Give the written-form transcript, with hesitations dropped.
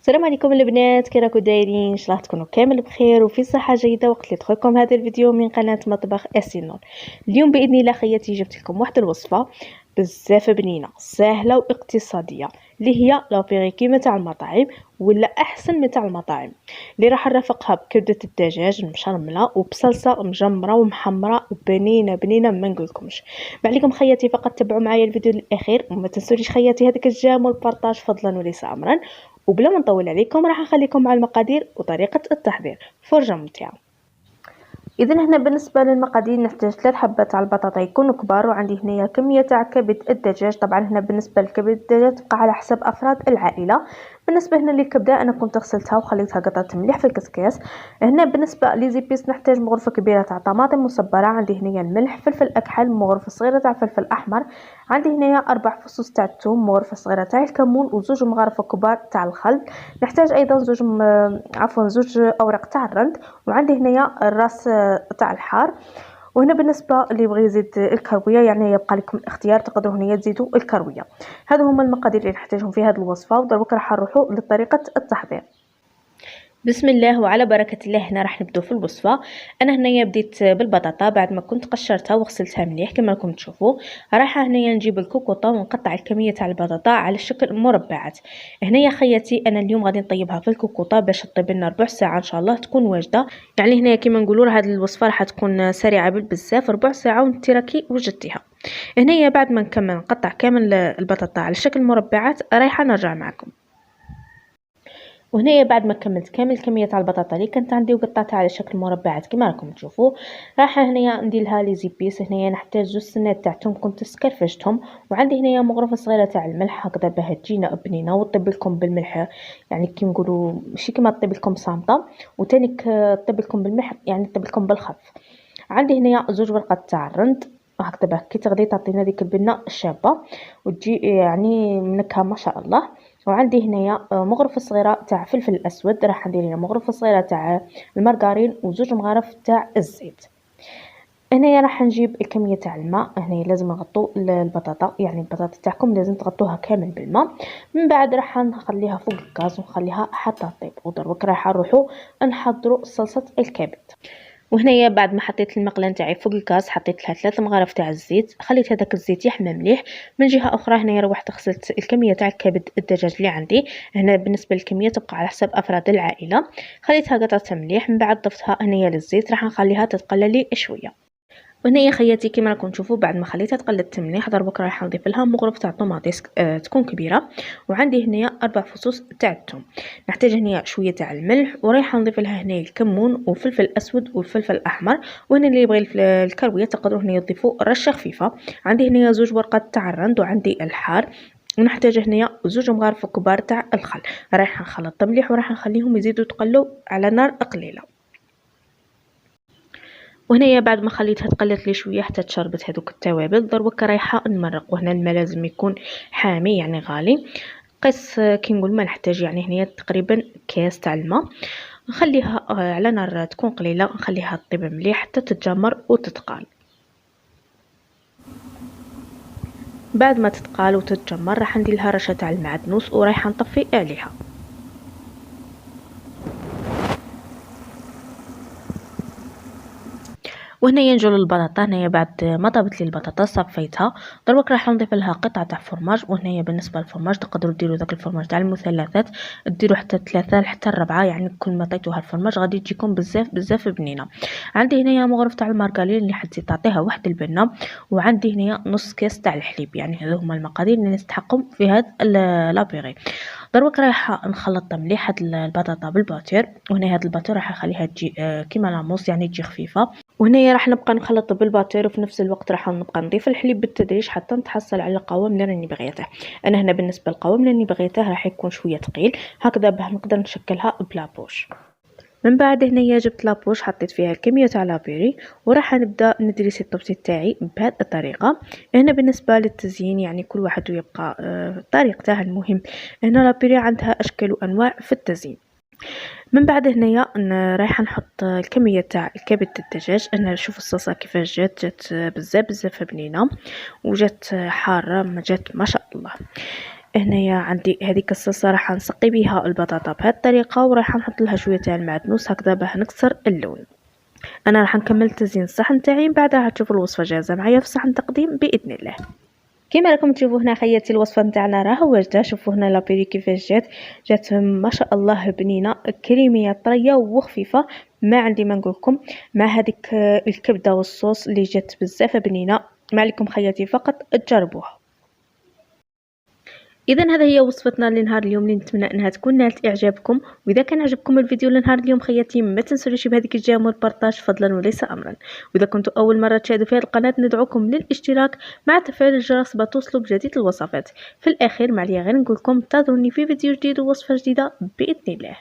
السلام عليكم البنات، كي راكم دايرين؟ ان شاء الله تكونوا كامل بخير وفي صحه جيده. وقت اللي دخلكم هذا الفيديو من قناه مطبخ اسينور. اليوم باذن الله خياتي جبت لكم واحد الوصفه بزاف بنينه سهله واقتصاديه اللي هي لابيغي كيما تاع المطاعم ولا احسن من تاع المطاعم، اللي راح نرافقها بكبده الدجاج مشرمله وبصلصه مجمره ومحمره وبنينه بنينه ما نقولكمش. ما عليكم خياتي فقط تبعوا معايا الفيديو للاخير، وما تنسونيش خياتي هذاك الجام والبارطاج فضلا وليس امرا. وبلا ما نطول عليكم راح نخليكم مع المقادير وطريقه التحضير. فرجه ممتعه. اذا هنا بالنسبه للمقادير نحتاج 3 حبات تاع البطاطا يكونوا كبار، وعندي هنايا كميه تاع كبد الدجاج. طبعا هنا بالنسبه لكبد الدجاج تبقى على حسب افراد العائله. بالنسبه هنا للكبده انا كنت غسلتها وخليتها قطعت مليح في الكسكاس. هنا بالنسبه ليزيبيس نحتاج مغرفه كبيره تاع طماطم مصبره، عندي هنايا الملح، فلفل اكحل، مغرفه صغيره تاع فلفل احمر، عندي هنايا 4 فصوص تاع الثوم، مغرفه صغيره تاع الكمون، وزوج مغارف كبار تاع الخل. نحتاج ايضا زوج اوراق تاع الرند، وعندي هنايا الراس تاع الحار. وهنا بالنسبه اللي يبغي يزيد الكرويه يعني يبقى لكم الاختيار، تقدروا هنا تزيدوا الكرويه. هذو هما المقادير اللي نحتاجهم في هذه الوصفه، ودروك راح نروحوا لطريقه التحضير. بسم الله وعلى بركة الله. هنا راح نبدو في الوصفة. انا هنايا بديت بالبطاطا بعد ما كنت قشرتها وغسلتها مليح كما راكم تشوفوا. رايحه هنايا نجيب الكوكوطه ونقطع الكميه تاع البطاطا على شكل مربعات. هنايا خياتي انا اليوم غادي نطيبها في الكوكوطه باش تطيب لنا ربع ساعه ان شاء الله تكون واجده. يعني هنايا كما نقولوا هذه الوصفه راح تكون سريعه بزاف، ربع ساعه وانت راكي وجدتيها. هنايا بعد ما نكمل نقطع كامل البطاطا على شكل مربعات رايحه نرجع معكم. وهنا بعد ما كملت كامل كميه تاع البطاطا اللي كانت عندي وقطعتها على شكل مربعات كما راكم تشوفوا، راح هنايا ندير لها لي زيبيس. هنايا نحتاج زوج سنات تاع توم كنت سكرفجتهم، وعندي هنايا مغرفه صغيره تاع الملح هكذا باه تجينا بنينه وطيب لكم بالملح، يعني كي نقولوا ماشي كما طيب لكم صامته، وثاني طيب لكم بالملح يعني طيب لكم بالخف. عندي هنايا زوج ورقات تاع الرند هكذا باه كي تغدي تعطينا ديك البنه الشابه وتجي يعني منكهه ما شاء الله. وعندي هنايا مغرفه صغيره تاع فلفل الاسود، راح ندير هنا مغرفه صغيره تاع المارغرين وزوج مغارف تاع الزيت. هنايا راح نجيب الكميه تاع الماء. هنايا لازم نغطوا البطاطا، يعني البطاطا تاعكم لازم تغطوها كامل بالماء. من بعد راح نخليها فوق الغاز ونخليها حتى تطيب. ودروك راح نروحوا نحضروا صلصه الكبد. وهنايا بعد ما حطيت المقله نتاعي فوق الغاز حطيت لها 3 مغارف تاع الزيت، خليت هذاك الزيت يحمى مليح. من جهه اخرى هنايا روحت غسلت الكميه تاع الكبد الدجاج اللي عندي. هنا بالنسبه للكميه تبقى على حسب افراد العائله. خليتها قطعت مليح، من بعد ضفتها هنايا للزيت، راح نخليها تتقلى لي شويه. وهنا خياتي كما راكم تشوفوا بعد ما خليتها تقلت مليح درك راح نضيف لها مغرف تاع طوماطيس تكون كبيره. وعندي هنايا 4 فصوص تاع الثوم. نحتاج هنايا شويه تاع الملح، ورايحه نضيف لها هنايا الكمون وفلفل اسود والفلفل الاحمر. وهنا اللي يبغي الكرويه تقدروا هنا تضيفوا رشه خفيفه. عندي هنايا زوج ورقات تاع الرند وعندي الحار، ونحتاج هنايا زوج مغارف كبار تاع الخل. رايحه نخلط مليح وراح نخليهم يزيدوا يتقلوا على نار قليله. وهنايا بعد ما خليتها تقلت لي شويه حتى تشربت هذوك التوابل دروك رايحه نمرق. وهنا الماء لازم يكون حامي يعني غالي. قيس كي نقول ما نحتاج يعني هنايا تقريبا كاس تاع الماء. نخليها على نار تكون قليله، نخليها تطيب مليح حتى تتجمر وتتقال. بعد ما تتقال وتتجمر راح ندير لها رشه تاع المعدنوس ورايحه نطفي عليها. وهنايا نجو للبطاطا. هنايا بعد ما طابت لي البطاطا صفيتها دروك راح نضيف لها قطعه تاع فرماج. وهنايا بالنسبه للفرماج تقدروا ديروا داك الفرماج تاع المثلثات، ديروا حتى 3 حتى 4، يعني كل ما طيتوها الفرماج غادي تجيكم بزاف بنينه. عندي هنايا مغرف تاع المارغرين اللي حتى تعطيها واحد البنه، وعندي هنايا نص كاس تاع الحليب. يعني هذو هما المقادير اللي نستحقهم في هذا لابيغي. دروك رايحه نخلط مليح هاد البطاطا بالباتور. وهنا هاد الباتور راح نخليها تجي كيما لاموس يعني تجي خفيفه. وهنا راح نبقى نخلط بالباتور وفي نفس الوقت راح نبقى نضيف الحليب بالتدريج حتى نتحصل على القوام اللي راني بغيته. انا هنا بالنسبه للقوام اللي راني بغيته راح يكون شويه ثقيل هكذا باه نقدر نشكلها بلا بوش. من بعد هنايا جبت لابوش حطيت فيها الكميه تاع لابيري وراح نبدا ندريسي الطبسي تاعي بهذه الطريقه. هنا بالنسبه للتزيين يعني كل واحد يبقى طريقته. المهم هنا لابيري عندها اشكال وانواع في التزيين. من بعد هنايا رايحه نحط الكميه تاع الكبد الدجاج. انا نشوف الصلصه كيفاش جات بزاف بنينه وجات حاره ما جات ما شاء الله. هنايا عندي هذيك الصلصه راح نسقي بها البطاطا بهذه الطريقه، وراح نحط لها شويه تاع المعدنوس هكذا باه نكسر اللون. انا راح نكمل تزيين الصحن تاعي، من بعدها تشوفوا الوصفه جاهزه معايا في صحن تقديم باذن الله. كما راكم تشوفوا هنا خياتي الوصفه نتاعنا راه واجده. شوفوا هنا لابيري كيفاش جات ما شاء الله بنينه كريميه طريه وخفيفه، ما عندي ما نقولكم. مع هذيك الكبده والصوص اللي جات بزاف بنينه. ما عليكم خياتي فقط تجربوها. اذا هذا هي وصفتنا لنهار اليوم اللي نتمنى انها تكون نالت اعجابكم. واذا كان عجبكم الفيديو لنهار اليوم خياتي ما تنسوش بهذيك الجيم والبارطاج فضلا وليس امرا. واذا كنتوا اول مره تشاهدوا في هذه القناه ندعوكم للاشتراك مع تفعيل الجرس بتوصلوا بجديد الوصفات. في الاخير ما عليا غير نقولكم انتظروني في فيديو جديد ووصفه جديده باذن الله.